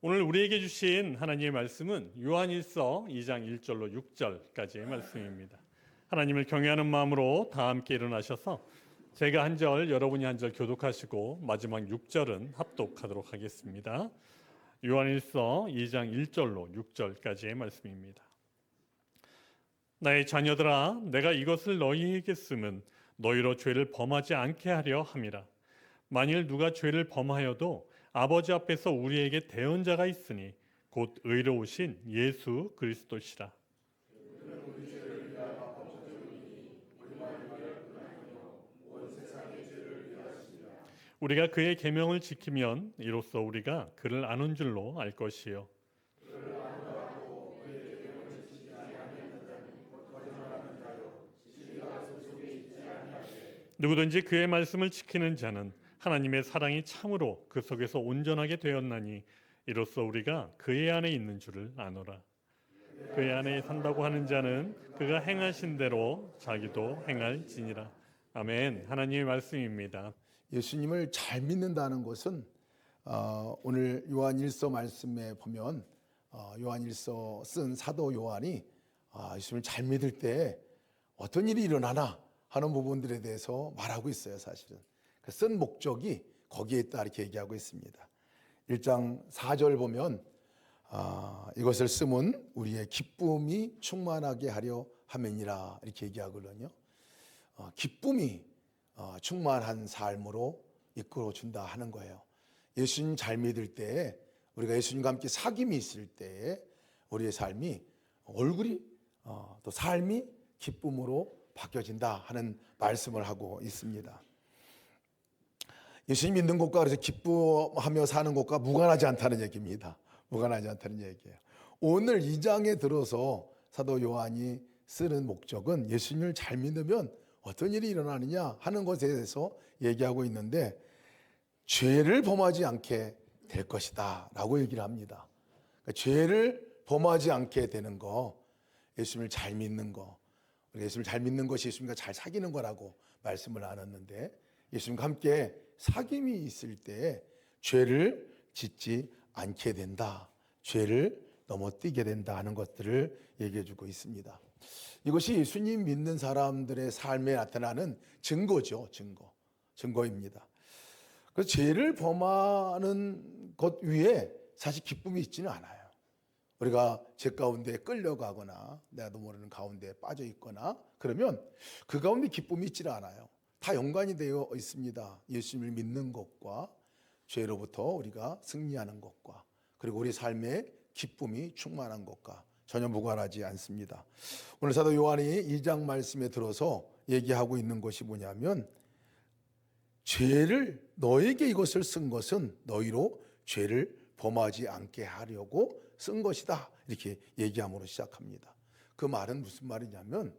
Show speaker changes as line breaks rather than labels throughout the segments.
오늘 우리에게 주신 하나님의 말씀은 요한일서 2장 1절로 6절까지의 말씀입니다. 하나님을 경외하는 마음으로 다 함께 일어나셔서 제가 한 절, 여러분이 한 절 교독하시고 마지막 6절은 합독하도록 하겠습니다. 요한일서 2장 1절로 6절까지의 말씀입니다. 나의 자녀들아, 내가 이것을 너희에게 쓰면 너희로 죄를 범하지 않게 하려 함이라. 만일 누가 죄를 범하여도 아버지 앞에서 우리에게 대언자가 있으니 곧 의로우신 예수 그리스도시라. 우리가 그의 계명을 지키면 이로써 우리가 그를 아는 줄로 알 것이요. 누구든지 그의 말씀을 지키는 자는 하나님의 사랑이 참으로 그 속에서 온전하게 되었나니 이로써 우리가 그의 안에 있는 줄을 아노라. 그의 안에 산다고 하는 자는 그가 행하신 대로 자기도 행할지니라. 아멘. 하나님의 말씀입니다.
예수님을 잘 믿는다는 것은 오늘 요한일서 말씀에 보면 요한일서 쓴 사도 요한이 예수님을 잘 믿을 때 어떤 일이 일어나나 하는 부분들에 대해서 말하고 있어요. 사실은 쓴 목적이 거기에 있다 이렇게 얘기하고 있습니다. 1장 4절 보면 이것을 쓰면 우리의 기쁨이 충만하게 하려 함이니라 이렇게 얘기하거든요. 기쁨이 충만한 삶으로 이끌어준다 하는 거예요. 예수님 잘 믿을 때에 우리가 예수님과 함께 사귐이 있을 때에 우리의 삶이 얼굴이 또 삶이 기쁨으로 바뀌어진다 하는 말씀을 하고 있습니다. 예수님 믿는 것과 그래서 기뻐하며 사는 것과 무관하지 않다는 얘기입니다. 무관하지 않다는 얘기예요. 오늘 2장에 들어서 사도 요한이 쓰는 목적은 예수님을 잘 믿으면 어떤 일이 일어나느냐 하는 것에 대해서 얘기하고 있는데 죄를 범하지 않게 될 것이다 라고 얘기를 합니다. 그러니까 죄를 범하지 않게 되는 거, 예수님을 잘 믿는 거, 예수님을 잘 믿는 것이 예수님과 잘 사귀는 거라고 말씀을 나눴는데 예수님과 함께 사귐이 있을 때 죄를 짓지 않게 된다, 죄를 넘어뛰게 된다 하는 것들을 얘기해 주고 있습니다. 이것이 예수님 믿는 사람들의 삶에 나타나는 증거죠. 증거입니다. 그래서 죄를 범하는 것 위에 사실 기쁨이 있지는 않아요. 우리가 죄 가운데 끌려가거나 내가도 모르는 가운데 빠져 있거나 그러면 그 가운데 기쁨이 있지는 않아요. 다 연관이 되어 있습니다. 예수님을 믿는 것과 죄로부터 우리가 승리하는 것과 그리고 우리 삶에 기쁨이 충만한 것과 전혀 무관하지 않습니다. 오늘 사도 요한이 2장 말씀에 들어서 얘기하고 있는 것이 뭐냐면 죄를 너에게 이것을 쓴 것은 너희로 죄를 범하지 않게 하려고 쓴 것이다 이렇게 얘기함으로 시작합니다. 그 말은 무슨 말이냐면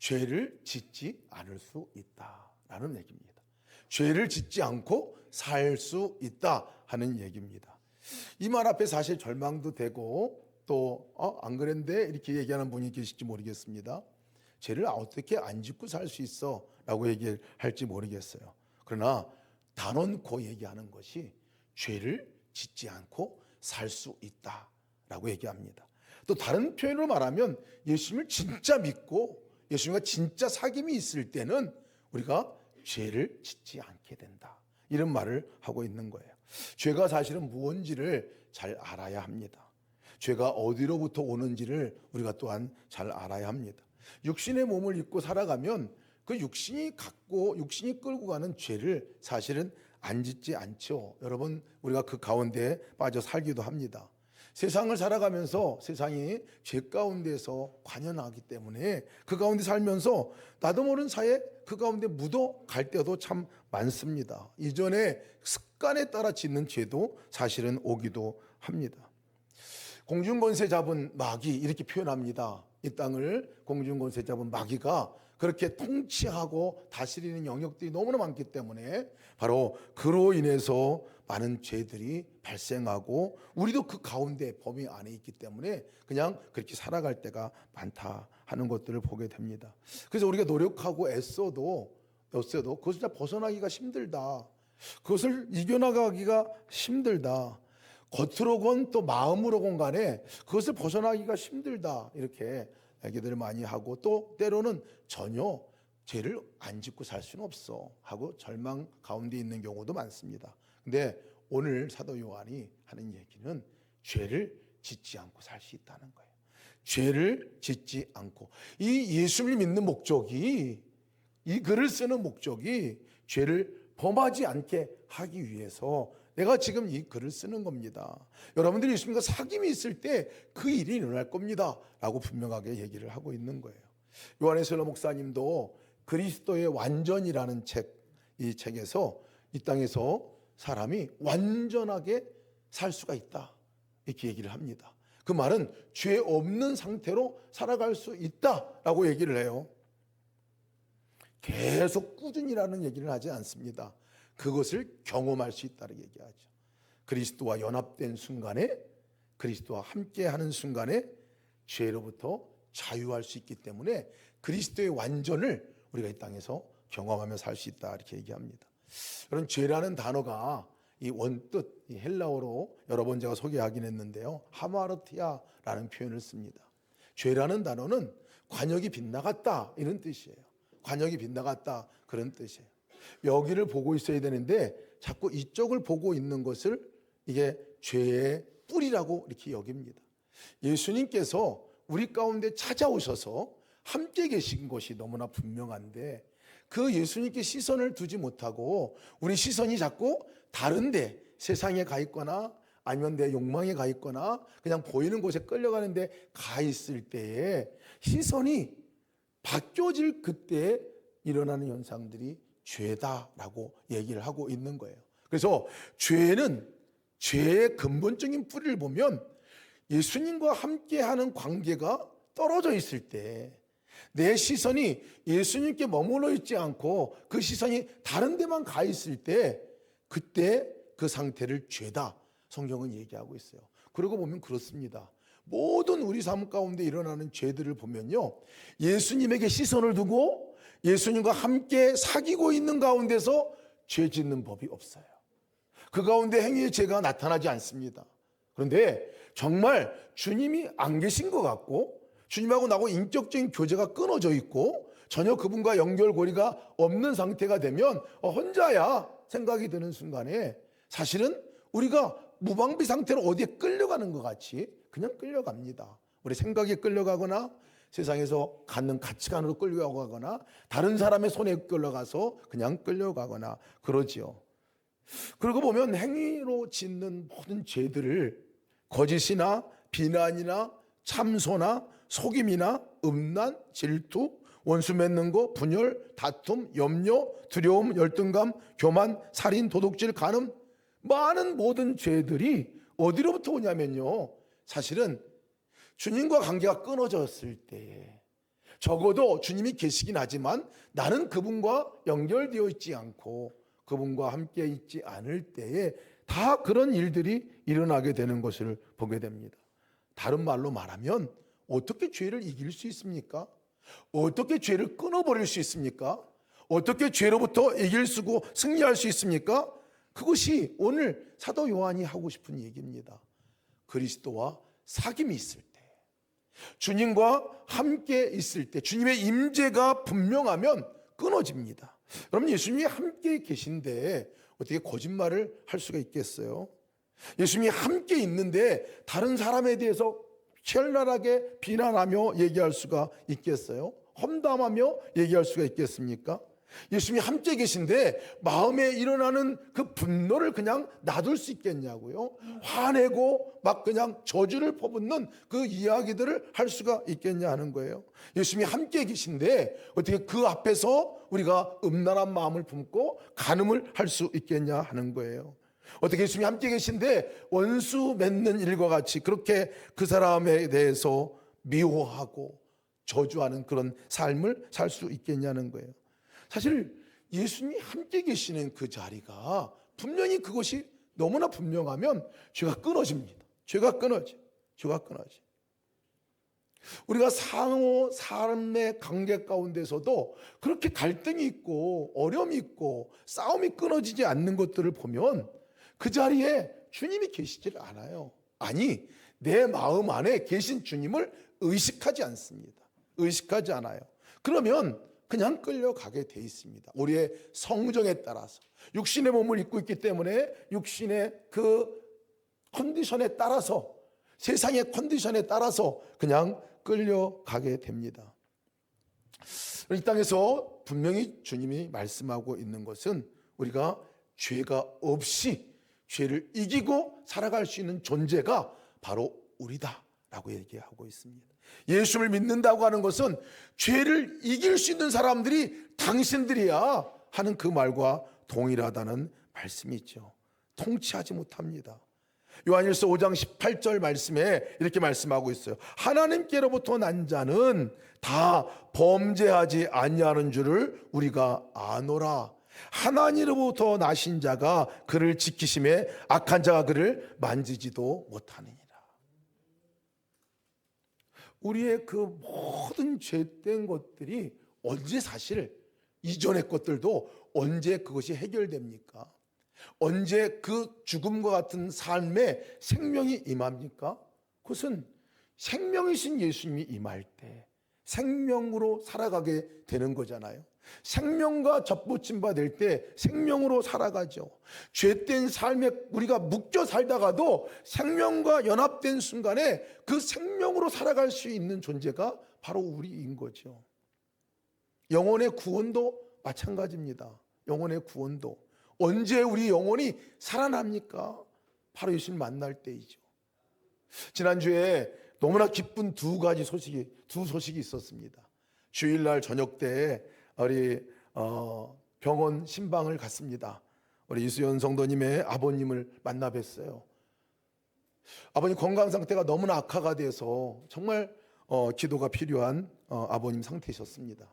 죄를 짓지 않을 수 있다라는 얘기입니다. 죄를 짓지 않고 살 수 있다 하는 얘기입니다. 이 말 앞에 사실 절망도 되고 또 안 그랬는데 이렇게 얘기하는 분이 계실지 모르겠습니다. 죄를 어떻게 안 짓고 살 수 있어 라고 얘기할지 모르겠어요. 그러나 단언코 얘기하는 것이 죄를 짓지 않고 살 수 있다 라고 얘기합니다. 또 다른 표현으로 말하면 예수님을 진짜 믿고 예수님과 진짜 사귐이 있을 때는 우리가 죄를 짓지 않게 된다 이런 말을 하고 있는 거예요. 죄가 사실은 무엇인지를 잘 알아야 합니다. 죄가 어디로부터 오는지를 우리가 또한 잘 알아야 합니다. 육신의 몸을 입고 살아가면 그 육신이 끌고 가는 죄를 사실은 안 짓지 않죠. 여러분, 우리가 그 가운데 빠져 살기도 합니다. 세상을 살아가면서 세상이 죄 가운데서 관연하기 때문에 그 가운데 살면서 나도 모르는 사이에 그 가운데 묻어 갈 때도 참 많습니다. 이전에 습관에 따라 짓는 죄도 사실은 오기도 합니다. 공중권세 잡은 마귀 이렇게 표현합니다. 이 땅을 공중권세 잡은 마귀가 그렇게 통치하고 다스리는 영역들이 너무나 많기 때문에 바로 그로 인해서 많은 죄들이 발생하고 우리도 그 가운데 범위 안에 있기 때문에 그냥 그렇게 살아갈 때가 많다 하는 것들을 보게 됩니다. 그래서 우리가 노력하고 애써도 그것을 진짜 벗어나기가 힘들다. 그것을 이겨나가기가 힘들다. 겉으로건 또 마음으로건 간에 그것을 벗어나기가 힘들다, 이렇게 얘기들을 많이 하고, 또 때로는 전혀 죄를 안 짓고 살 수는 없어 하고 절망 가운데 있는 경우도 많습니다. 근데 오늘 사도 요한이 하는 얘기는 죄를 짓지 않고 살 수 있다는 거예요. 죄를 짓지 않고, 이 예수를 믿는 목적이, 이 글을 쓰는 목적이 죄를 범하지 않게 하기 위해서 내가 지금 이 글을 쓰는 겁니다. 여러분들이 예수님과 사귐이 있을 때 그 일이 일어날 겁니다 라고 분명하게 얘기를 하고 있는 거예요. 요한의 설로 목사님도 그리스도의 완전이라는 책, 이 책에서 이 땅에서 사람이 완전하게 살 수가 있다, 이렇게 얘기를 합니다. 그 말은 죄 없는 상태로 살아갈 수 있다라고 얘기를 해요. 계속 꾸준히라는 얘기를 하지 않습니다. 그것을 경험할 수 있다고 얘기하죠. 그리스도와 연합된 순간에, 그리스도와 함께하는 순간에 죄로부터 자유할 수 있기 때문에 그리스도의 완전을 우리가 이 땅에서 경험하며 살 수 있다, 이렇게 얘기합니다. 그런 죄라는 단어가 이 원뜻, 이 헬라어로 여러 번 제가 소개하긴 했는데요, 하마르티아라는 표현을 씁니다. 죄라는 단어는 관역이 빗나갔다, 이런 뜻이에요. 관역이 빗나갔다, 그런 뜻이에요. 여기를 보고 있어야 되는데 자꾸 이쪽을 보고 있는 것을 이게 죄의 뿌리라고 이렇게 여깁니다. 예수님께서 우리 가운데 찾아오셔서 함께 계신 것이 너무나 분명한데, 그 예수님께 시선을 두지 못하고 우리 시선이 자꾸 다른데, 세상에 가 있거나 아니면 내 욕망에 가 있거나 그냥 보이는 곳에 끌려가는데 가 있을 때에 시선이 바뀌어질 그때 일어나는 현상들이 죄다라고 얘기를 하고 있는 거예요. 그래서 죄는, 죄의 근본적인 뿌리를 보면 예수님과 함께하는 관계가 떨어져 있을 때, 내 시선이 예수님께 머물러 있지 않고 그 시선이 다른 데만 가 있을 때, 그때 그 상태를 죄다, 성경은 얘기하고 있어요. 그러고 보면 그렇습니다. 모든 우리 삶 가운데 일어나는 죄들을 보면요, 예수님에게 시선을 두고 예수님과 함께 사귀고 있는 가운데서 죄 짓는 법이 없어요. 그 가운데 행위의 죄가 나타나지 않습니다. 그런데 정말 주님이 안 계신 것 같고, 주님하고 나하고 인격적인 교제가 끊어져 있고 전혀 그분과 연결고리가 없는 상태가 되면 혼자야 생각이 드는 순간에 사실은 우리가 무방비 상태로 어디에 끌려가는 것 같이 그냥 끌려갑니다. 우리 생각에 끌려가거나 세상에서 갖는 가치관으로 끌려가거나 다른 사람의 손에 끌려가서 그냥 끌려가거나 그러지요. 그러고 보면 행위로 짓는 모든 죄들을 거짓이나 비난이나 참소나 속임이나 음란, 질투, 원수 맺는 거, 분열, 다툼, 염려, 두려움, 열등감, 교만, 살인, 도둑질, 간음, 많은 모든 죄들이 어디로부터 오냐면요, 사실은 주님과 관계가 끊어졌을 때, 적어도 주님이 계시긴 하지만 나는 그분과 연결되어 있지 않고 그분과 함께 있지 않을 때에 다 그런 일들이 일어나게 되는 것을 보게 됩니다. 다른 말로 말하면 어떻게 죄를 이길 수 있습니까? 어떻게 죄를 끊어버릴 수 있습니까? 어떻게 죄로부터 이길 수고 승리할 수 있습니까? 그것이 오늘 사도 요한이 하고 싶은 얘기입니다. 그리스도와 사귐이 있을 때, 주님과 함께 있을 때, 주님의 임재가 분명하면 끊어집니다. 여러분, 예수님이 함께 계신데 어떻게 거짓말을 할 수가 있겠어요? 예수님이 함께 있는데 다른 사람에 대해서 혈랄하게 비난하며 얘기할 수가 있겠어요? 험담하며 얘기할 수가 있겠습니까? 예수님이 함께 계신데 마음에 일어나는 그 분노를 그냥 놔둘 수 있겠냐고요? 화내고 막 그냥 저주를 퍼붓는 그 이야기들을 할 수가 있겠냐 하는 거예요. 예수님이 함께 계신데 어떻게 그 앞에서 우리가 음란한 마음을 품고 간음을 할 수 있겠냐 하는 거예요. 어떻게 예수님이 함께 계신데 원수 맺는 일과 같이 그렇게 그 사람에 대해서 미워하고 저주하는 그런 삶을 살 수 있겠냐는 거예요. 사실 예수님이 함께 계시는 그 자리가 분명히 그것이 너무나 분명하면 죄가 끊어집니다. 죄가 끊어져. 우리가 상호 삶의 관계 가운데서도 그렇게 갈등이 있고 어려움이 있고 싸움이 끊어지지 않는 것들을 보면 그 자리에 주님이 계시지를 않아요. 아니, 내 마음 안에 계신 주님을 의식하지 않습니다. 의식하지 않아요. 그러면 그냥 끌려가게 돼 있습니다. 우리의 성정에 따라서 육신의 몸을 입고 있기 때문에 육신의 그 컨디션에 따라서, 세상의 컨디션에 따라서 그냥 끌려가게 됩니다. 이 땅에서 분명히 주님이 말씀하고 있는 것은 우리가 죄가 없이 죄를 이기고 살아갈 수 있는 존재가 바로 우리다라고 얘기하고 있습니다. 예수를 믿는다고 하는 것은 죄를 이길 수 있는 사람들이 당신들이야 하는 그 말과 동일하다는 말씀이 있죠. 통치하지 못합니다. 요한일서 5장 18절 말씀에 이렇게 말씀하고 있어요. 하나님께로부터 난 자는 다 범죄하지 아니하는 줄을 우리가 아노라. 하나님으로부터 나신 자가 그를 지키심에 악한 자가 그를 만지지도 못하느니라. 우리의 그 모든 죄된 것들이 언제, 사실 이전의 것들도 언제 그것이 해결됩니까? 언제 그 죽음과 같은 삶에 생명이 임합니까? 그것은 생명이신 예수님이 임할 때 생명으로 살아가게 되는 거잖아요. 생명과 접붙임 받을 때 생명으로 살아가죠. 죄된 삶에 우리가 묶여 살다가도 생명과 연합된 순간에 그 생명으로 살아갈 수 있는 존재가 바로 우리인 거죠. 영혼의 구원도 마찬가지입니다. 영혼의 구원도 언제 우리 영혼이 살아납니까? 바로 예수님 만날 때이죠. 지난주에 너무나 기쁜 두 소식이 있었습니다. 주일날 저녁 때 우리 병원 신방을 갔습니다. 우리 이수연 성도님의 아버님을 만나 뵀어요. 아버님 건강 상태가 너무나 악화가 돼서 정말 기도가 필요한 아버님 상태셨습니다.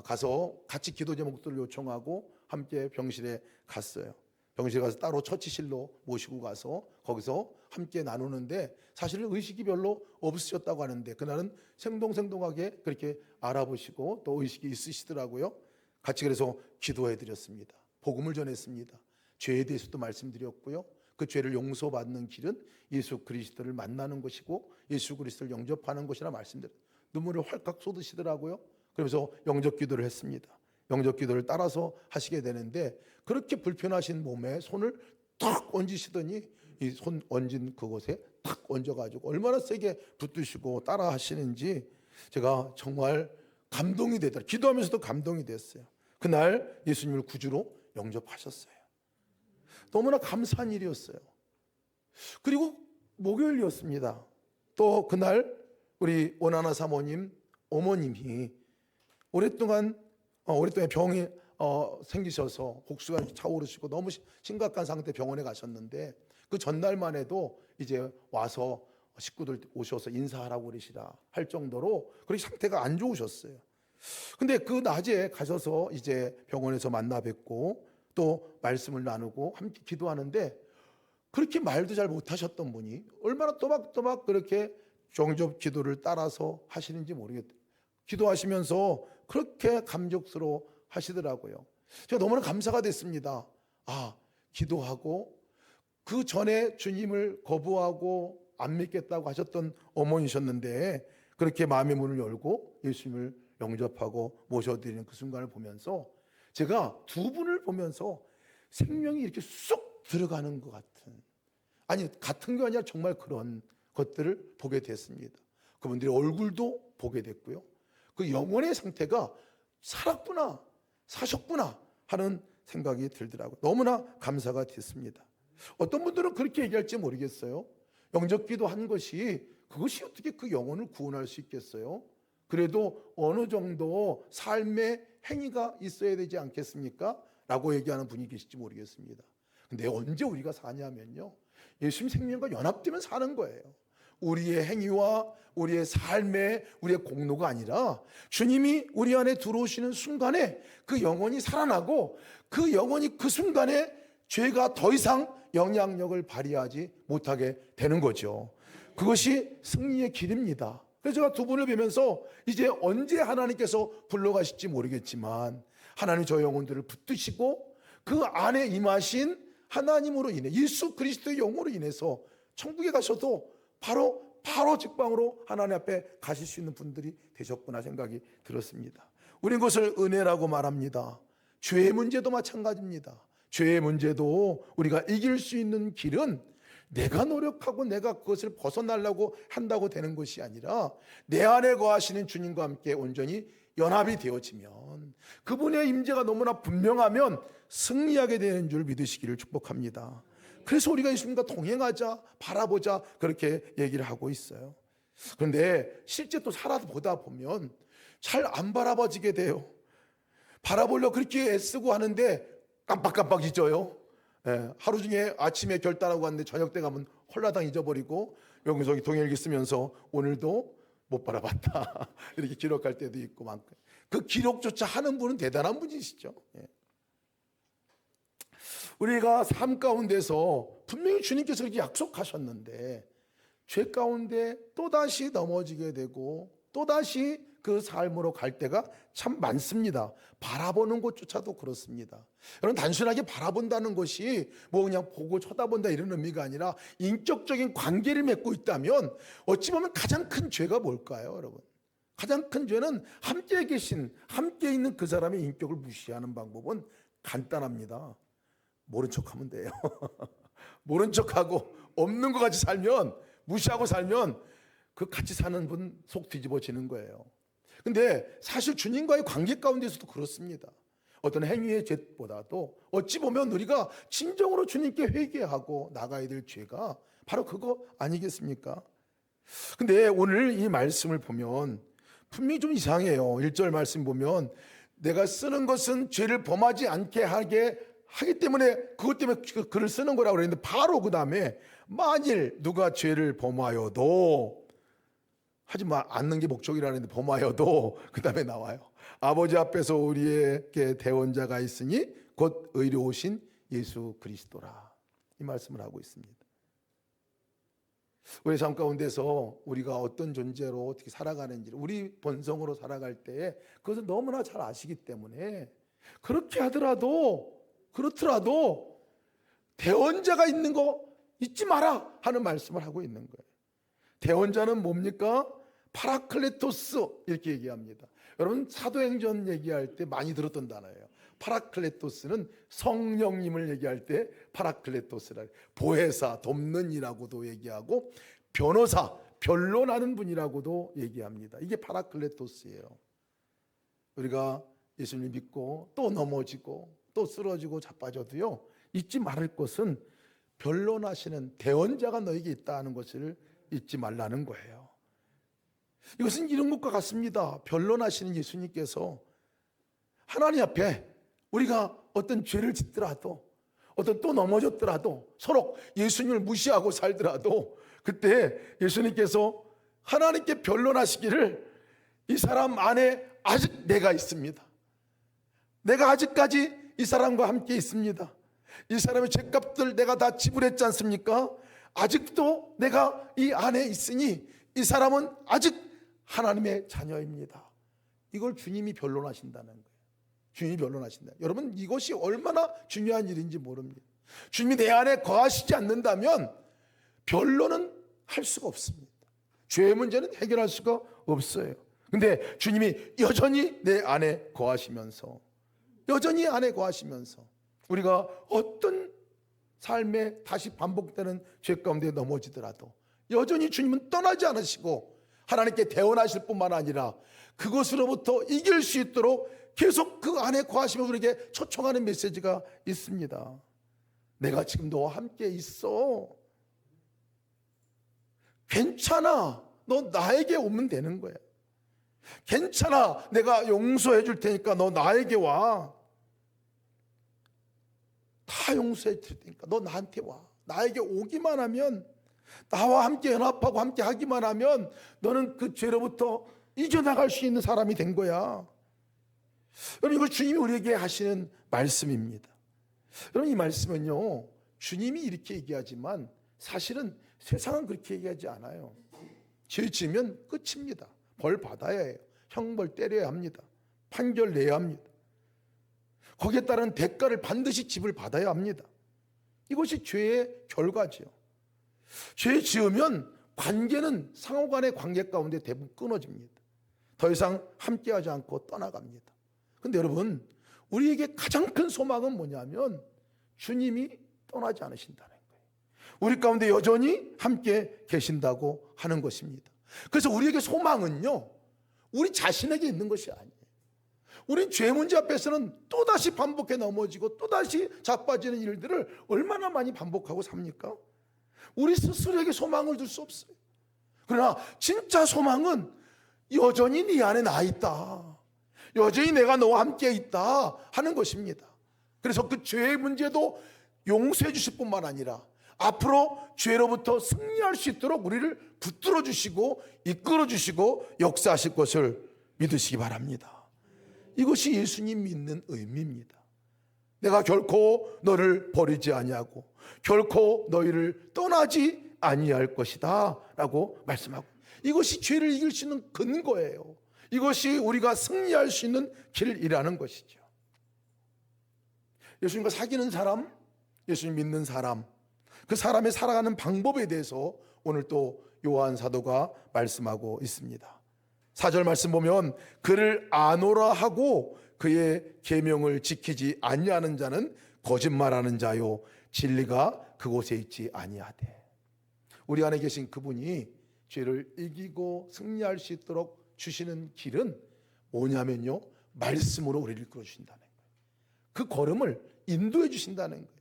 가서 같이 기도 제목들을 요청하고 함께 병실에 갔어요. 병실에 가서 따로 처치실로 모시고 가서 거기서 함께 나누는데 사실은 의식이 별로 없으셨다고 하는데 그날은 생동생동하게 그렇게 알아보시고 또 의식이 있으시더라고요. 같이 그래서 기도해 드렸습니다. 복음을 전했습니다. 죄에 대해서도 말씀드렸고요. 그 죄를 용서받는 길은 예수 그리스도를 만나는 것이고 예수 그리스도를 영접하는 것이라 말씀드렸어요. 눈물을 활칵 쏟으시더라고요. 그러면서 영접 기도를 했습니다. 영접 기도를 따라서 하시게 되는데 그렇게 불편하신 몸에 손을 탁 얹으시더니 이 손 얹은 그곳에 탁 얹어가지고 얼마나 세게 붙드시고 따라 하시는지 제가 정말 감동이 되더라고요. 기도하면서도 감동이 됐어요. 그날 예수님을 구주로 영접하셨어요. 너무나 감사한 일이었어요. 그리고 목요일이었습니다. 또 그날 우리 원하나 사모님 어머님이 오랫동안 병이 생기셔서 곡수가 차오르시고 너무 심각한 상태 병원에 가셨는데 그 전날만 해도 이제 와서 식구들 오셔서 인사하라고 그러시라 할 정도로 그렇게 상태가 안 좋으셨어요. 근데 그 낮에 가셔서 이제 병원에서 만나 뵙고 또 말씀을 나누고 함께 기도하는데 그렇게 말도 잘 못하셨던 분이 얼마나 또박또박 그렇게 영접 기도를 따라서 하시는지 모르겠어요. 기도하시면서 그렇게 감격스러워 하시더라고요. 제가 너무나 감사가 됐습니다. 기도하고 그 전에 주님을 거부하고 안 믿겠다고 하셨던 어머니셨는데 그렇게 마음의 문을 열고 예수님을 영접하고 모셔드리는 그 순간을 보면서 제가 두 분을 보면서 생명이 이렇게 쏙 들어가는 것 같은 게 아니라 정말 그런 것들을 보게 됐습니다. 그분들의 얼굴도 보게 됐고요. 그 영혼의 상태가 살았구나, 사셨구나 하는 생각이 들더라고요. 너무나 감사가 됐습니다. 어떤 분들은 그렇게 얘기할지 모르겠어요. 영접기도 한 것이 그것이 어떻게 그 영혼을 구원할 수 있겠어요? 그래도 어느 정도 삶의 행위가 있어야 되지 않겠습니까? 라고 얘기하는 분이 계실지 모르겠습니다. 근데 언제 우리가 사냐면요, 예수님 생명과 연합되면 사는 거예요. 우리의 행위와 우리의 삶에 우리의 공로가 아니라 주님이 우리 안에 들어오시는 순간에 그 영혼이 살아나고 그 영혼이 그 순간에 죄가 더 이상 영향력을 발휘하지 못하게 되는 거죠. 그것이 승리의 길입니다. 그래서 제가 두 분을 뵈면서 이제 언제 하나님께서 불러가실지 모르겠지만 하나님 저 영혼들을 붙드시고 그 안에 임하신 하나님으로 인해 예수 그리스도의 영으로 인해서 천국에 가셔도 바로 직방으로 하나님 앞에 가실 수 있는 분들이 되셨구나 생각이 들었습니다. 우린 그것을 은혜라고 말합니다. 죄의 문제도 마찬가지입니다. 죄의 문제도 우리가 이길 수 있는 길은 내가 노력하고 내가 그것을 벗어나려고 한다고 되는 것이 아니라 내 안에 거하시는 주님과 함께 온전히 연합이 되어지면, 그분의 임재가 너무나 분명하면 승리하게 되는 줄 믿으시기를 축복합니다. 그래서 우리가 예수님과 동행하자, 바라보자, 그렇게 얘기를 하고 있어요. 그런데 실제 또 살아보다 보면 잘 안 바라봐지게 돼요. 바라보려고 그렇게 애쓰고 하는데 깜빡깜빡 잊어요. 하루 중에 아침에 결단하고 왔는데 저녁 때 가면 홀라당 잊어버리고, 여기서 동일기 쓰면서 오늘도 못 바라봤다 이렇게 기록할 때도 있고 많고, 그 기록조차 하는 분은 대단한 분이시죠. 우리가 삶 가운데서 분명히 주님께서 그렇게 약속하셨는데 죄 가운데 또다시 넘어지게 되고 또다시 그 삶으로 갈 때가 참 많습니다. 바라보는 것조차도 그렇습니다. 여러분, 단순하게 바라본다는 것이 뭐 그냥 보고 쳐다본다 이런 의미가 아니라 인격적인 관계를 맺고 있다면 어찌 보면 가장 큰 죄가 뭘까요, 여러분? 가장 큰 죄는 함께 계신, 함께 있는 그 사람의 인격을 무시하는 방법은 간단합니다. 모른 척하면 돼요. 모른 척하고 없는 것 같이 살면, 무시하고 살면 그 같이 사는 분 속 뒤집어지는 거예요. 근데 사실 주님과의 관계 가운데서도 그렇습니다. 어떤 행위의 죄보다도 어찌 보면 우리가 진정으로 주님께 회개하고 나가야 될 죄가 바로 그거 아니겠습니까? 근데 오늘 이 말씀을 보면 분명히 좀 이상해요. 1절 말씀 보면 내가 쓰는 것은 죄를 범하지 않게 하기 때문에 그것 때문에 글을 쓰는 거라고 그랬는데, 바로 그 다음에 만일 누가 죄를 범하여도, 하지 않는 게 목적이라는데 범하여도 그 다음에 나와요. 아버지 앞에서 우리에게 대원자가 있으니 곧 의로우신 예수 그리스도라, 이 말씀을 하고 있습니다. 우리 삶 가운데서 우리가 어떤 존재로 어떻게 살아가는지를, 우리 본성으로 살아갈 때에 그것을 너무나 잘 아시기 때문에 그렇게 그렇더라도 대원자가 있는 거 잊지 마라 하는 말씀을 하고 있는 거예요. 대원자는 뭡니까? 파라클레토스, 이렇게 얘기합니다. 여러분, 사도행전 얘기할 때 많이 들었던 단어예요. 파라클레토스는 성령님을 얘기할 때 파라클레토스라, 보혜사, 돕는 이라고도 얘기하고, 변호사, 변론하는 분이라고도 얘기합니다. 이게 파라클레토스예요. 우리가 예수님 믿고 또 넘어지고 또 쓰러지고 자빠져도요, 잊지 말을 것은 변론하시는 대원자가 너에게 있다는 것을 잊지 말라는 거예요. 이것은 이런 것과 같습니다. 변론하시는 예수님께서 하나님 앞에 우리가 어떤 죄를 짓더라도, 어떤 또 넘어졌더라도, 서로 예수님을 무시하고 살더라도 그때 예수님께서 하나님께 변론하시기를, 이 사람 안에 아직 내가 있습니다. 내가 아직까지 이 사람과 함께 있습니다. 이 사람의 죄값들 내가 다 지불했지 않습니까? 아직도 내가 이 안에 있으니 이 사람은 아직 하나님의 자녀입니다. 이걸 주님이 변론하신다는 거예요. 주님이 변론하신다. 여러분, 이것이 얼마나 중요한 일인지 모릅니다. 주님이 내 안에 거하시지 않는다면 변론은 할 수가 없습니다. 죄의 문제는 해결할 수가 없어요. 근데 주님이 여전히 내 안에 거하시면서, 여전히 안에 거하시면서 우리가 어떤 삶에 다시 반복되는 죄 가운데 넘어지더라도 여전히 주님은 떠나지 않으시고 하나님께 대언하실 뿐만 아니라 그것으로부터 이길 수 있도록 계속 그 안에 거하시며 우리에게 초청하는 메시지가 있습니다. 내가 지금 너와 함께 있어. 괜찮아. 너 나에게 오면 되는 거야. 괜찮아. 내가 용서해 줄 테니까 너 나에게 와. 다 용서해 줄 테니까 너 나한테 와. 나에게 오기만 하면, 나와 함께 연합하고 함께 하기만 하면 너는 그 죄로부터 이겨나갈 수 있는 사람이 된 거야. 여러분, 이걸 주님이 우리에게 하시는 말씀입니다. 여러분, 이 말씀은요, 주님이 이렇게 얘기하지만 사실은 세상은 그렇게 얘기하지 않아요. 죄 지으면 끝입니다. 벌 받아야 해요. 형벌 때려야 합니다. 판결 내야 합니다. 거기에 따른 대가를 반드시 지불 받아야 합니다. 이것이 죄의 결과지요. 죄 지으면 관계는 상호간의 관계 가운데 대부분 끊어집니다. 더 이상 함께하지 않고 떠나갑니다. 그런데 여러분, 우리에게 가장 큰 소망은 뭐냐면 주님이 떠나지 않으신다는 거예요. 우리 가운데 여전히 함께 계신다고 하는 것입니다. 그래서 우리에게 소망은요, 우리 자신에게 있는 것이 아니에요. 우린 죄 문제 앞에서는 또다시 반복해 넘어지고 또다시 자빠지는 일들을 얼마나 많이 반복하고 삽니까? 우리 스스로에게 소망을 둘 수 없어요. 그러나 진짜 소망은 여전히 네 안에 나 있다, 여전히 내가 너와 함께 있다 하는 것입니다. 그래서 그 죄의 문제도 용서해 주실 뿐만 아니라 앞으로 죄로부터 승리할 수 있도록 우리를 붙들어 주시고 이끌어 주시고 역사하실 것을 믿으시기 바랍니다. 이것이 예수님 믿는 의미입니다. 내가 결코 너를 버리지 아니하고 결코 너희를 떠나지 아니할 것이다 라고 말씀하고, 이것이 죄를 이길 수 있는 근거예요. 이것이 우리가 승리할 수 있는 길이라는 것이죠. 예수님과 사귀는 사람, 예수님 믿는 사람, 그 사람의 살아가는 방법에 대해서 오늘 또 요한 사도가 말씀하고 있습니다. 4절 말씀 보면 그를 아노라 하고 그의 계명을 지키지 아니하는 자는 거짓말하는 자요 진리가 그곳에 있지 아니하되. 우리 안에 계신 그분이 죄를 이기고 승리할 수 있도록 주시는 길은 뭐냐면요, 말씀으로 우리를 이끌어 주신다는 거예요. 그 걸음을 인도해 주신다는 거예요.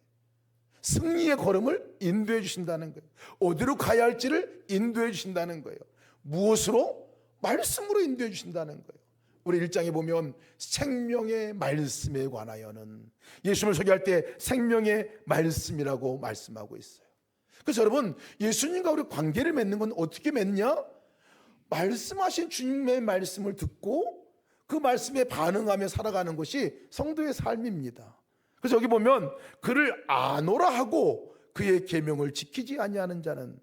승리의 걸음을 인도해 주신다는 거예요. 어디로 가야 할지를 인도해 주신다는 거예요. 무엇으로? 말씀으로 인도해 주신다는 거예요. 우리 1장에 보면 생명의 말씀에 관하여는, 예수님을 소개할 때 생명의 말씀이라고 말씀하고 있어요. 그래서 여러분, 예수님과 우리 관계를 맺는 건 어떻게 맺냐? 말씀하신 주님의 말씀을 듣고 그 말씀에 반응하며 살아가는 것이 성도의 삶입니다. 그래서 여기 보면 그를 아노라 하고 그의 계명을 지키지 아니하는 자는,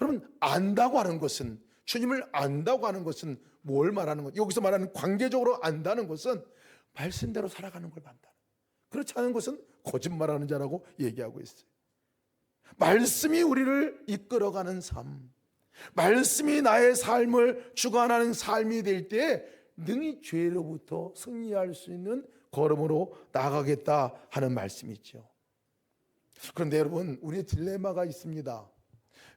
여러분, 안다고 하는 것은, 주님을 안다고 하는 것은 뭘 말하는 것? 여기서 말하는 관계적으로 안다는 것은 말씀대로 살아가는 걸 안다. 그렇지 않은 것은 거짓말하는 자라고 얘기하고 있어요. 말씀이 우리를 이끌어가는 삶, 말씀이 나의 삶을 주관하는 삶이 될 때 능히 죄로부터 승리할 수 있는 걸음으로 나아가겠다 하는 말씀이죠. 그런데 여러분, 우리의 딜레마가 있습니다.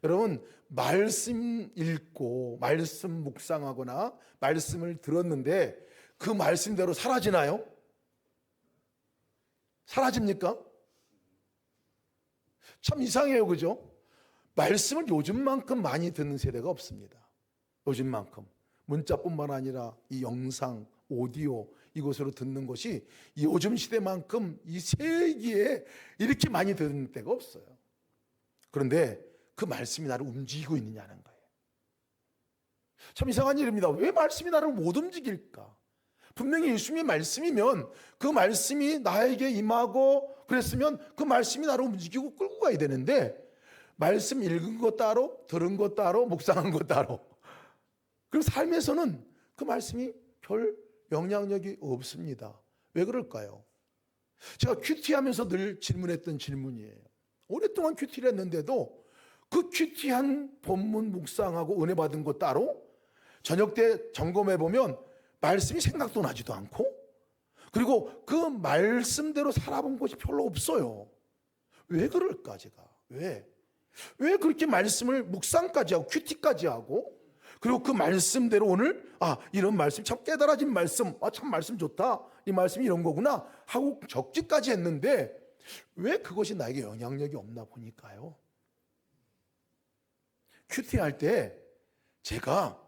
여러분, 말씀 읽고 말씀 묵상하거나 말씀을 들었는데 그 말씀대로 사라지나요? 사라집니까? 참 이상해요, 그죠? 말씀을 요즘만큼 많이 듣는 세대가 없습니다. 요즘만큼 문자뿐만 아니라 이 영상, 오디오 이것으로 듣는 것이 요즘 시대만큼 이 세기에 이렇게 많이 듣는 때가 없어요. 그런데 그 말씀이 나를 움직이고 있느냐는 거예요. 참 이상한 일입니다. 왜 말씀이 나를 못 움직일까? 분명히 예수님의 말씀이면 그 말씀이 나에게 임하고 그랬으면 그 말씀이 나를 움직이고 끌고 가야 되는데, 말씀 읽은 것 따로, 들은 것 따로, 묵상한 것 따로, 그럼 삶에서는 그 말씀이 별 영향력이 없습니다. 왜 그럴까요? 제가 큐티하면서 늘 질문했던 질문이에요. 오랫동안 큐티를 했는데도 그 큐티한 본문 묵상하고 은혜 받은 것 따로, 저녁 때 점검해 보면 말씀이 생각도 나지도 않고, 그리고 그 말씀대로 살아본 것이 별로 없어요. 왜 그럴까? 제가 왜 그렇게 말씀을 묵상까지 하고 큐티까지 하고, 그리고 그 말씀대로 오늘 이런 말씀 참 깨달아진 말씀, 참 말씀 좋다, 이 말씀이 이런 거구나 하고 적지까지 했는데 왜 그것이 나에게 영향력이 없나 보니까요, 큐티할 때 제가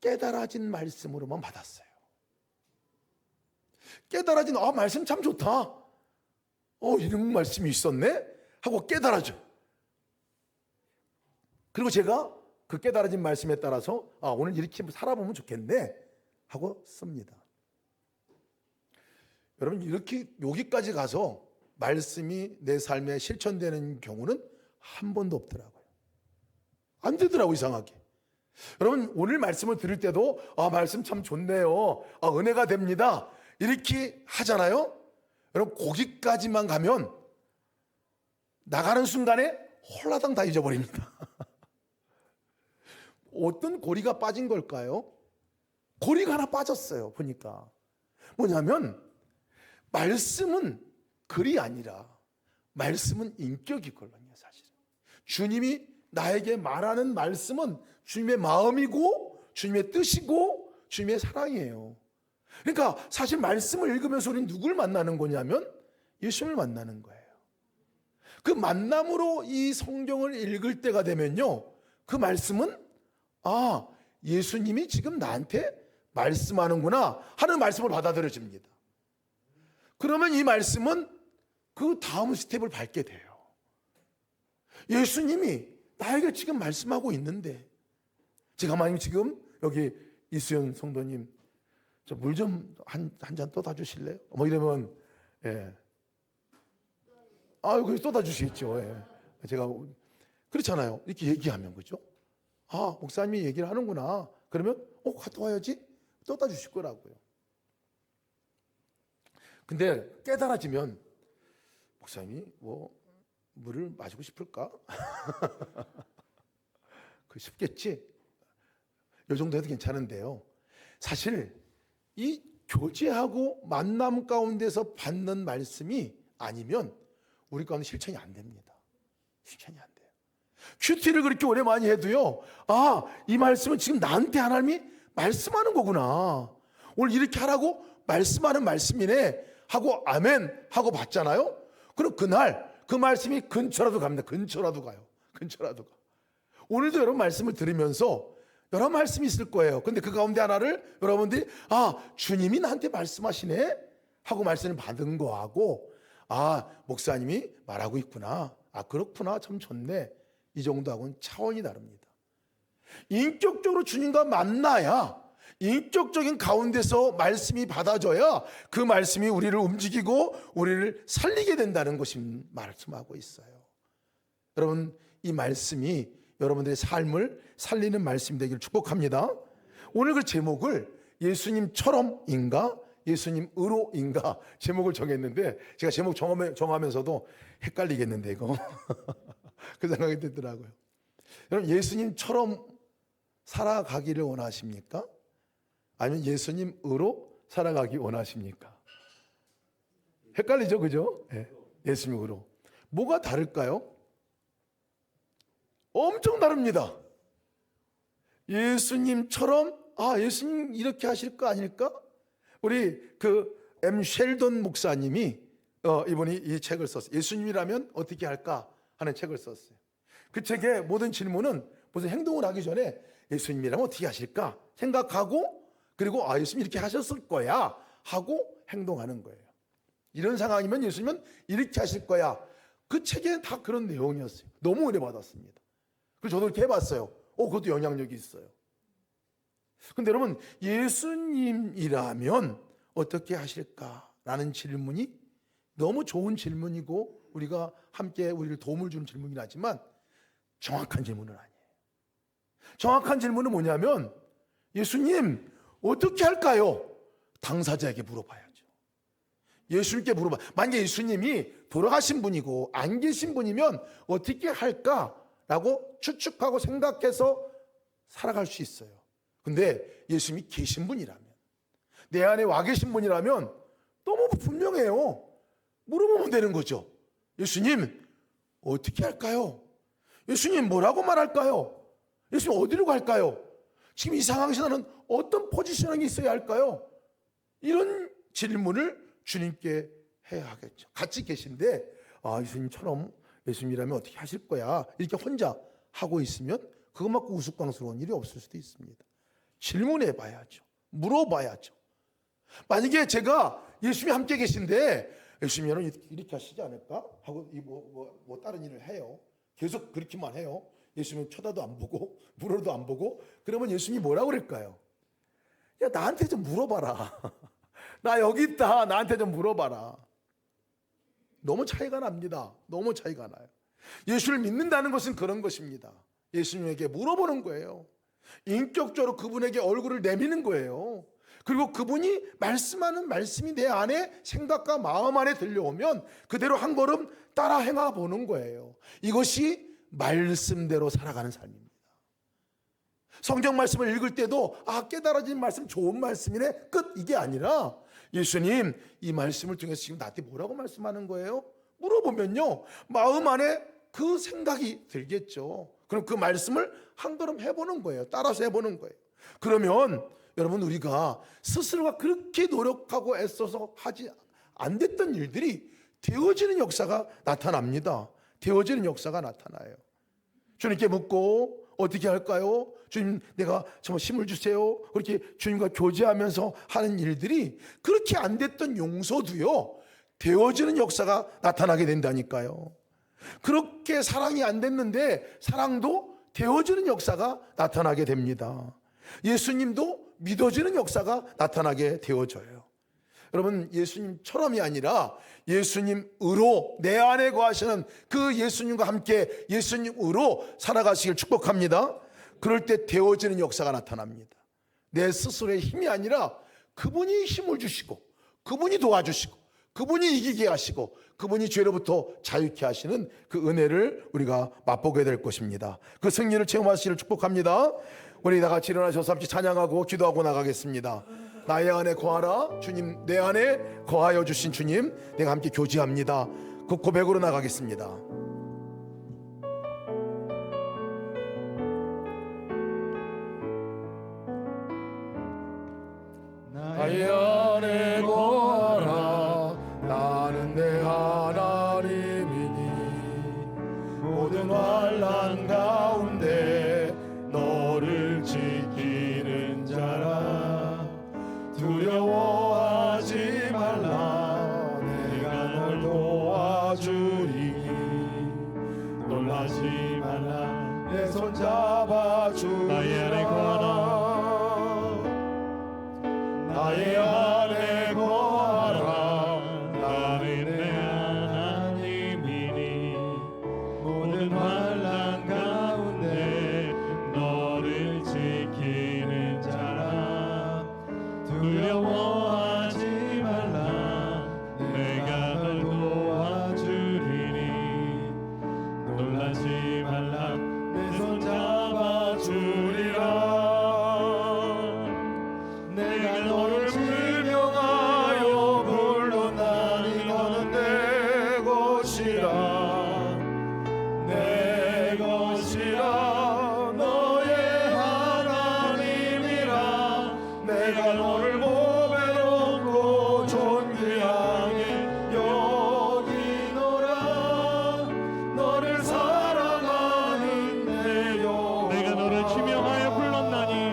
깨달아진 말씀으로만 받았어요. 깨달아진 말씀 참 좋다, 이런 말씀이 있었네 하고 깨달아져. 그리고 제가 그 깨달아진 말씀에 따라서 오늘 이렇게 살아보면 좋겠네 하고 씁니다. 여러분, 이렇게 여기까지 가서 말씀이 내 삶에 실천되는 경우는 한 번도 없더라고요. 안 되더라고요, 이상하게. 여러분, 오늘 말씀을 들을 때도 말씀 참 좋네요, 은혜가 됩니다 이렇게 하잖아요. 여러분, 거기까지만 가면 나가는 순간에 홀라당 다 잊어버립니다. 어떤 고리가 빠진 걸까요? 고리가 하나 빠졌어요. 보니까 뭐냐면 말씀은 글이 아니라 말씀은 인격이거든요. 사실은 주님이 나에게 말하는 말씀은 주님의 마음이고 주님의 뜻이고 주님의 사랑이에요. 그러니까 사실 말씀을 읽으면서 우리는 누굴 만나는 거냐면 예수님을 만나는 거예요. 그 만남으로 이 성경을 읽을 때가 되면요, 그 말씀은 아, 예수님이 지금 나한테 말씀하는구나 하는 말씀을 받아들여집니다. 그러면 이 말씀은 그 다음 스텝을 밟게 돼요. 예수님이 나에게 지금 말씀하고 있는데, 제가 만약 지금 여기 이수연 성도님 저 물 좀 한 잔 떠다 주실래요? 뭐 이러면 예. 그 쏟아 주시겠죠. 예. 제가 그렇잖아요. 이렇게 얘기하면 그죠? 아, 목사님이 얘기를 하는구나. 그러면 갔다 와야지. 쏟아 주실 거라고요. 근데 깨달아지면 목사님이 뭐 물을 마시고 싶을까? 그 싶겠지. 이 정도 해도 괜찮은데요. 사실 이 교제하고 만남 가운데서 받는 말씀이 아니면 우리 가운데 실천이 안 됩니다. 실천이 안 돼요. 큐티를 그렇게 오래 많이 해도요, 아, 이 말씀은 지금 나한테 하나님이 말씀하는 거구나. 오늘 이렇게 하라고 말씀하는 말씀이네 하고 아멘 하고 받잖아요. 그럼 그날 그 말씀이 근처라도 갑니다. 근처라도 가요. 근처라도 가. 오늘도 여러분 말씀을 들으면서 여러 말씀이 있을 거예요. 근데 그 가운데 하나를 여러분들이 주님이 나한테 말씀하시네 하고 말씀을 받은 거하고, 목사님이 말하고 있구나, 그렇구나, 참 좋네, 이 정도하고는 차원이 다릅니다. 인격적으로 주님과 만나야, 인격적인 가운데서 말씀이 받아져야 그 말씀이 우리를 움직이고 우리를 살리게 된다는 것을 말씀하고 있어요. 여러분, 이 말씀이 여러분들의 삶을 살리는 말씀이 되기를 축복합니다. 오늘 그 제목을 예수님처럼인가 예수님으로인가 제목을 정했는데, 제가 제목 정하면서도 헷갈리겠는데 이거 그 생각이 들더라고요. 여러분, 예수님처럼 살아가기를 원하십니까? 아니면 예수님으로 살아가기 원하십니까? 헷갈리죠, 그죠? 네, 예수님으로. 뭐가 다를까요? 엄청 다릅니다. 예수님처럼, 예수님 이렇게 하실 거 아닐까? 우리 그 M. 셸돈 목사님이 이분이 이 책을 썼어요. 예수님이라면 어떻게 할까 하는 책을 썼어요. 그 책의 모든 질문은 무슨 행동을 하기 전에 예수님이라면 어떻게 하실까 생각하고, 그리고 예수님 이렇게 하셨을 거야 하고 행동하는 거예요. 이런 상황이면 예수님은 이렇게 하실 거야. 그 책에 다 그런 내용이었어요. 너무 은혜 받았습니다. 그래서 저도 이렇게 해봤어요. 그것도 영향력이 있어요. 근데 여러분, 예수님이라면 어떻게 하실까라는 질문이 너무 좋은 질문이고 우리가 함께 우리를 도움을 주는 질문이긴 하지만 정확한 질문은 아니에요. 정확한 질문은 뭐냐면, 예수님 어떻게 할까요? 당사자에게 물어봐야죠. 예수님께 물어봐. 만약에 예수님이 돌아가신 분이고 안 계신 분이면 어떻게 할까라고 추측하고 생각해서 살아갈 수 있어요. 근데 예수님이 계신 분이라면, 내 안에 와 계신 분이라면 너무 분명해요. 물어보면 되는 거죠. 예수님 어떻게 할까요? 예수님 뭐라고 말할까요? 예수님 어디로 갈까요? 지금 이 상황에서 나는 어떤 포지셔닝이 있어야 할까요? 이런 질문을 주님께 해야 하겠죠. 같이 계신데 예수님처럼 예수님이라면 어떻게 하실 거야 이렇게 혼자 하고 있으면 그것 맞고 우스꽝스러운 일이 없을 수도 있습니다. 질문해 봐야죠. 물어봐야죠. 만약에 제가 예수님이 함께 계신데 예수님이 이렇게 하시지 않을까 하고 뭐 다른 일을 해요. 계속 그렇게만 해요. 예수님 쳐다도 안 보고 물어도 안 보고. 그러면 예수님이 뭐라고 그럴까요? 야, 나한테 좀 물어봐라. 나 여기 있다. 나한테 좀 물어봐라. 너무 차이가 납니다. 너무 차이가 나요. 예수를 믿는다는 것은 그런 것입니다. 예수님에게 물어보는 거예요. 인격적으로 그분에게 얼굴을 내미는 거예요. 그리고 그분이 말씀하는 말씀이 내 안에 생각과 마음 안에 들려오면 그대로 한 걸음 따라 행하 보는 거예요. 이것이 말씀대로 살아가는 삶입니다. 성경 말씀을 읽을 때도 깨달아진 말씀 좋은 말씀이네 끝, 이게 아니라 예수님 이 말씀을 통해서 지금 나한테 뭐라고 말씀하는 거예요? 물어보면요 마음 안에 그 생각이 들겠죠. 그럼 그 말씀을 한 걸음 해보는 거예요. 따라서 해보는 거예요. 그러면 여러분, 우리가 스스로가 그렇게 노력하고 애써서 하지 안 됐던 일들이 되어지는 역사가 나타납니다. 되어지는 역사가 나타나요. 주님께 묻고 어떻게 할까요? 주님, 내가 정말 힘을 주세요. 그렇게 주님과 교제하면서 하는 일들이 그렇게 안 됐던 용서도요 되어지는 역사가 나타나게 된다니까요. 그렇게 사랑이 안 됐는데 사랑도 되어지는 역사가 나타나게 됩니다. 예수님도 믿어지는 역사가 나타나게 되어져요. 여러분, 예수님처럼이 아니라 예수님으로 내 안에 거하시는 그 예수님과 함께 예수님으로 살아가시길 축복합니다. 그럴 때 되어지는 역사가 나타납니다. 내 스스로의 힘이 아니라 그분이 힘을 주시고 그분이 도와주시고 그분이 이기게 하시고 그분이 죄로부터 자유케 하시는 그 은혜를 우리가 맛보게 될 것입니다. 그 승리를 체험하시기를 축복합니다. 우리 다 같이 일어나셔서 함께 찬양하고 기도하고 나가겠습니다. 나의 안에 거하라. 주님, 내 안에 거하여 주신 주님, 내가 함께 교제합니다. 그 고백으로 나가겠습니다. 나의 안에 거하라. 나는 내 하나님이니 모든 환난 가운데 너를 지키는 자라. 두려워하지 말라. 내가 널 도와주리니 놀라지 말라. 내 손 잡아주리라.
나의 안에 거하라.
나의 안에 거하라.
나는 내 하나님이니 모든 환난 가운데 너를 지키는 자라. 두려워하지 말라. 내가 널 도와주리니 놀라지 말라. 내 손 잡아주리라.
내가 너를 증명하여 불렀나니 너는 내 것이라. 내 것이라. 너의 하나님이라. 내가 너를 보배롭고 존귀하게 여기노라. 너를 사랑하는 내 영.
내가 너를 지명하여 불렀나니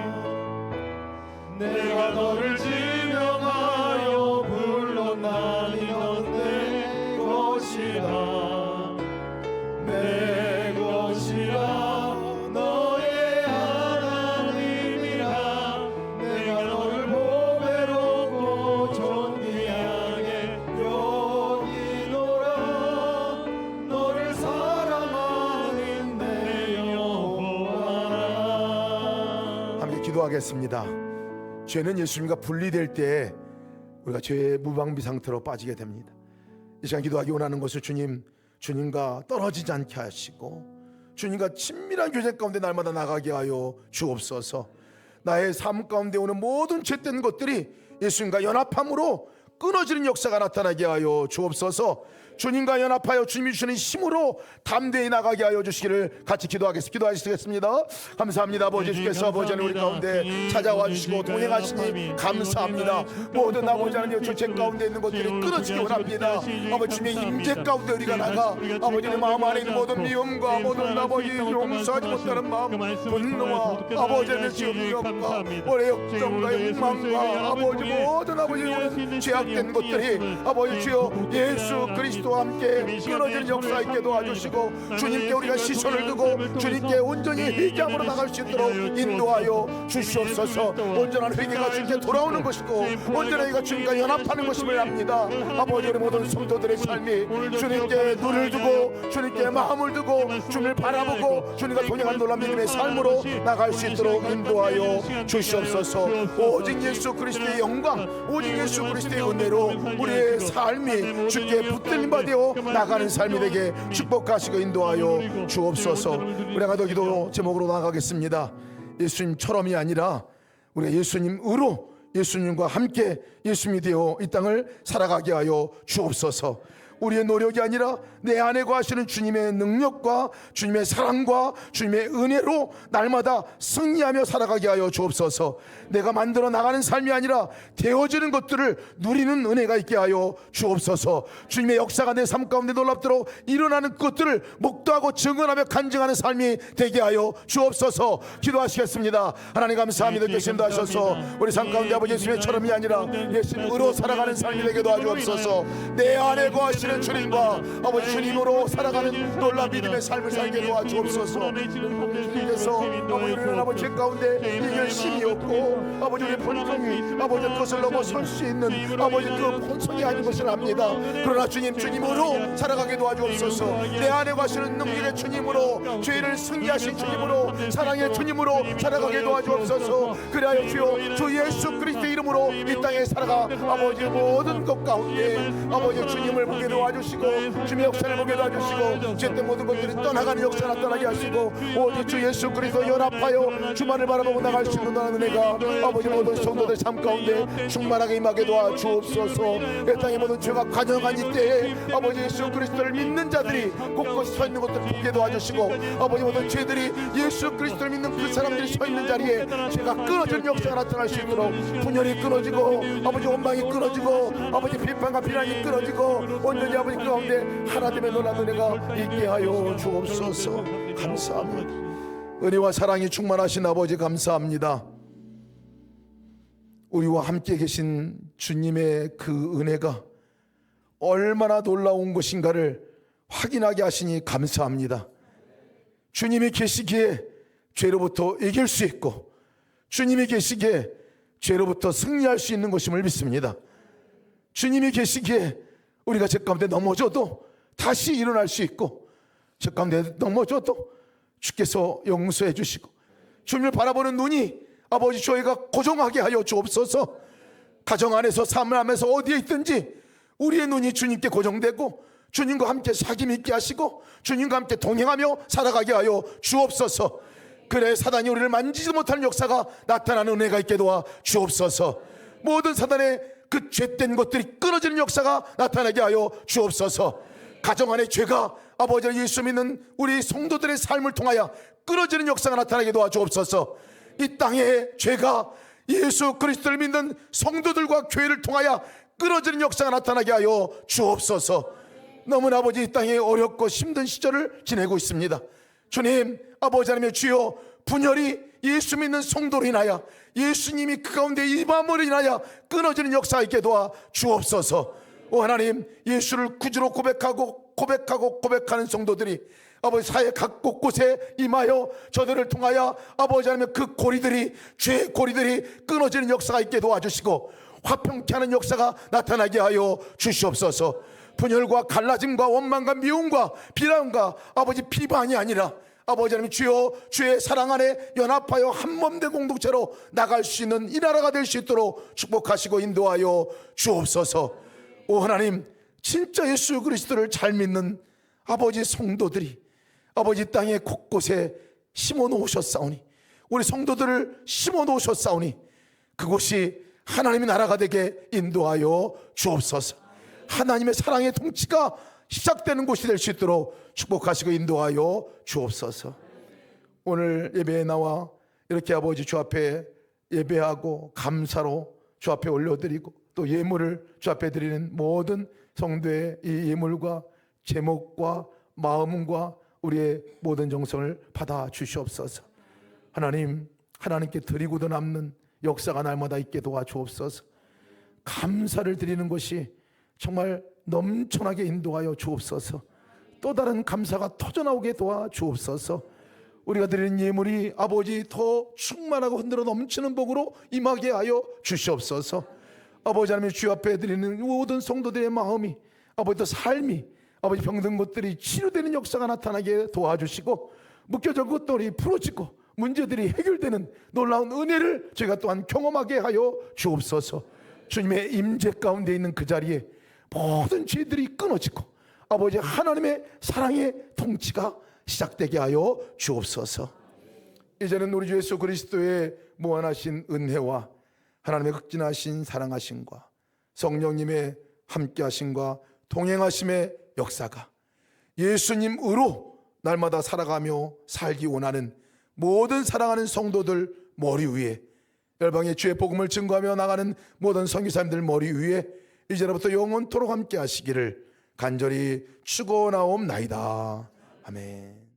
내가 너를 지명하여 불렀나니 넌 내 것이라. 내 것이라. 너의 하나님이라. 내가 너를 보배롭고 존귀하게 여기노라. 너를 사랑하는 내 여호와라. 함께 기도하겠습니다. 죄는 예수님과 분리될 때 우리가 죄의 무방비 상태로 빠지게 됩니다. 이 시간 기도하기 원하는 것을 주님과 떨어지지 않게 하시고 주님과 친밀한 교제 가운데 날마다 나가게 하여 주옵소서. 나의 삶 가운데 오는 모든 죄된 것들이 예수님과 연합함으로 끊어지는 역사가 나타나게 하여 주옵소서. 주님과 연합하여 주님이 주시는 힘으로 담대히 나가게 하여 주시기를 같이 기도하시겠습니다. 감사합니다. 아버지, 주께서 아버지 하나님 우리 가운데 찾아와 주시고 동행하시니 감사합니다. 모든 아버지 하나님 죄 가운데 있는 것들이 끊어지기 원합니다. 아버지 주님의 임재 가운데 우리가 나가 아버지의 마음 안에 있는 모든 미움과 모든 아버지 용서하지 못하는 마음, 분노와 아버지 하나님의 지옥과 오래 역정과 욕망과 아버지 모든 아버지 죄악된 것들이 아버지 주여 예수 그리스도 그리스도와 함께 끊어지는 역사 있게 도와주시고 주님께 우리가 시선을 두고 주님께 온전히 회개함으로 나갈 수 있도록 인도하여 주시옵소서. 온전한 회개가 주님께 돌아오는 것이고 온전한 회개가 주님과 연합하는 것임을 압니다. 아버지, 우리 모든 성도들의 삶이 주님께 눈을 두고 주님께 마음을 두고 주님을 바라보고 주님과 동행하는 놀라운 믿음의 삶으로 나갈 수 있도록 인도하여 주시옵소서. 오직 예수 그리스도의 영광, 오직 예수 그리스도의 은혜로 우리의 삶이 주께 붙들림 받아 나가는 삶이 되게 축복하시고 인도하여 주옵소서. 우리가 더 기도 제목으로 나가겠습니다. 예수님처럼이 아니라 우리가 예수님으로, 예수님과 함께 예수님이 되어 이 땅을 살아가게 하여 주옵소서. 우리의 노력이 아니라 내 안에 거하시는 주님의 능력과 주님의 사랑과 주님의 은혜로 날마다 승리하며 살아가게 하여 주옵소서. 내가 만들어 나가는 삶이 아니라 되어지는 것들을 누리는 은혜가 있게 하여 주옵소서. 주님의 역사가 내 삶 가운데 놀랍도록 일어나는 것들을 목도하고 증언하며 간증하는 삶이 되게 하여 주옵소서. 기도하시겠습니다. 하나님 감사합니다. 계신다 하셔서 우리 삶 가운데 아버지 예수님처럼이 아니라 예수님으로 살아가는 삶이 되게 도와주옵소서. 내 안에 거하시는 주님과 아버지 주님으로 살아가는 놀라운 믿음의 삶을 살게 도와주옵소서. 주님께서 아버지를 아버지 죄 가운데 이길 힘이 없고 아버지 우리 본성이 아버지 그것을 넘어설 수 있는 아버지 그 본성이 아닌 것을 압니다. 그러나 주님으로 살아가게 도와주옵소서. 내 안에 가시는 능력의 주님으로, 죄를 승리하신 주님으로, 사랑의 주님으로 살아가게 도와주옵소서. 그리하여 주여 주 예수 그리스도의 이름으로 이 땅에 살아가 아버지 모든 것 가운데 아버지 주님을 보게 도와주시고 주님의 역사를 보게 도와주시고 죄된 모든 것들이 떠나가는 역사 나타나게 하시고 오직 주 예수 그리스도 연합하여 주만을 바라보고 나갈 수 있는 은혜가 아버지 모든 성도들 삶 가운데 충만하게 임하게 도와주옵소서. 이 땅의 모든 죄가 가정한 이때에 아버지 예수 그리스도를 믿는 자들이 곳곳에 서 있는 것들을 보게 도와주시고 아버지 모든 죄들이 예수 그리스도를 믿는 그 사람들이 서 있는 자리에 죄가 끊어지는 역사가 나타날 수 있도록 분열이 끊어지고 아버지 원망이 끊어지고 아버지 비판과 비난이 끊어지고 온전히 아버지 그 가운데 하나님의 놀라운 은혜가 있게 하여 주옵소서. 감사합니다. 은혜와 사랑이 충만하신 아버지 감사합니다. 우리와 함께 계신 주님의 그 은혜가 얼마나 놀라운 것인가를 확인하게 하시니 감사합니다. 주님이 계시기에 죄로부터 이길 수 있고 주님이 계시기에 죄로부터 승리할 수 있는 것임을 믿습니다. 주님이 계시기에 우리가 죄 가운데 넘어져도 다시 일어날 수 있고 죄 가운데 넘어져도 주께서 용서해 주시고 주님을 바라보는 눈이 아버지 저희가 고정하게 하여 주옵소서. 가정 안에서 삶을 하면서 어디에 있든지 우리의 눈이 주님께 고정되고 주님과 함께 사귐 있게 하시고 주님과 함께 동행하며 살아가게 하여 주옵소서. 그래 사단이 우리를 만지지 못하는 역사가 나타나는 은혜가 있게 도와 주옵소서. 모든 사단의 그 죄된 것들이 끊어지는 역사가 나타나게 하여 주옵소서. 가정 안의 죄가 아버지 예수 믿는 우리 성도들의 삶을 통하여 끊어지는 역사가 나타나게 도와 주옵소서. 이 땅의 죄가 예수 그리스도를 믿는 성도들과 교회를 통하여 끊어지는 역사가 나타나게 하여 주옵소서. 너무나 아버지 이 땅에 어렵고 힘든 시절을 지내고 있습니다. 주님 아버지 하나님의 주여 분열이 예수 믿는 성도로 인하여 예수님이 그 가운데 임함으로 인하여 끊어지는 역사가 있게 도와 주옵소서. 오 하나님 예수를 구주로 고백하는 성도들이 아버지 사회 각 곳곳에 임하여 저들을 통하여 아버지 하나님 그 고리들이 죄의 고리들이 끊어지는 역사가 있게 도와주시고 화평케 하는 역사가 나타나게 하여 주시옵소서. 분열과 갈라짐과 원망과 미움과 비난과 아버지 비방이 아니라 아버지 하나님 주여 주의 사랑 안에 연합하여 한몸된 공동체로 나갈 수 있는 이 나라가 될 수 있도록 축복하시고 인도하여 주옵소서. 오 하나님 진짜 예수 그리스도를 잘 믿는 아버지 성도들이 아버지 땅의 곳곳에 심어놓으셨사오니 우리 성도들을 심어놓으셨사오니 그곳이 하나님의 나라가 되게 인도하여 주옵소서. 하나님의 사랑의 통치가 시작되는 곳이 될 수 있도록 축복하시고 인도하여 주옵소서. 오늘 예배에 나와 이렇게 아버지 주 앞에 예배하고 감사로 주 앞에 올려드리고 또 예물을 주 앞에 드리는 모든 성도의 이 예물과 제목과 마음과 우리의 모든 정성을 받아 주시옵소서. 하나님 하나님께 드리고도 남는 역사가 날마다 있게 도와주옵소서. 감사를 드리는 것이 정말 넘쳐나게 인도하여 주옵소서. 또 다른 감사가 터져나오게 도와 주옵소서. 우리가 드리는 예물이 아버지 더 충만하고 흔들어 넘치는 복으로 임하게 하여 주시옵소서. 아버지 하나님, 주 앞에 드리는 모든 성도들의 마음이, 아버지 또 삶이, 아버지 병든 것들이 치료되는 역사가 나타나게 도와주시고, 묶여진 것들이 풀어지고 문제들이 해결되는 놀라운 은혜를 저희가 또한 경험하게 하여 주옵소서. 주님의 임재 가운데 있는 그 자리에 모든 죄들이 끊어지고 아버지 하나님의 사랑의 통치가 시작되게 하여 주옵소서. 이제는 우리 주 예수 그리스도의 무한하신 은혜와 하나님의 극진하신 사랑하심과 성령님의 함께하심과 동행하심의 역사가 예수님으로 날마다 살아가며 살기 원하는 모든 사랑하는 성도들 머리 위에, 열방의 주의 복음을 증거하며 나가는 모든 선교사님들 머리 위에 이제로부터 영원토록 함께 하시기를 간절히 축원하옵나이다. 아멘.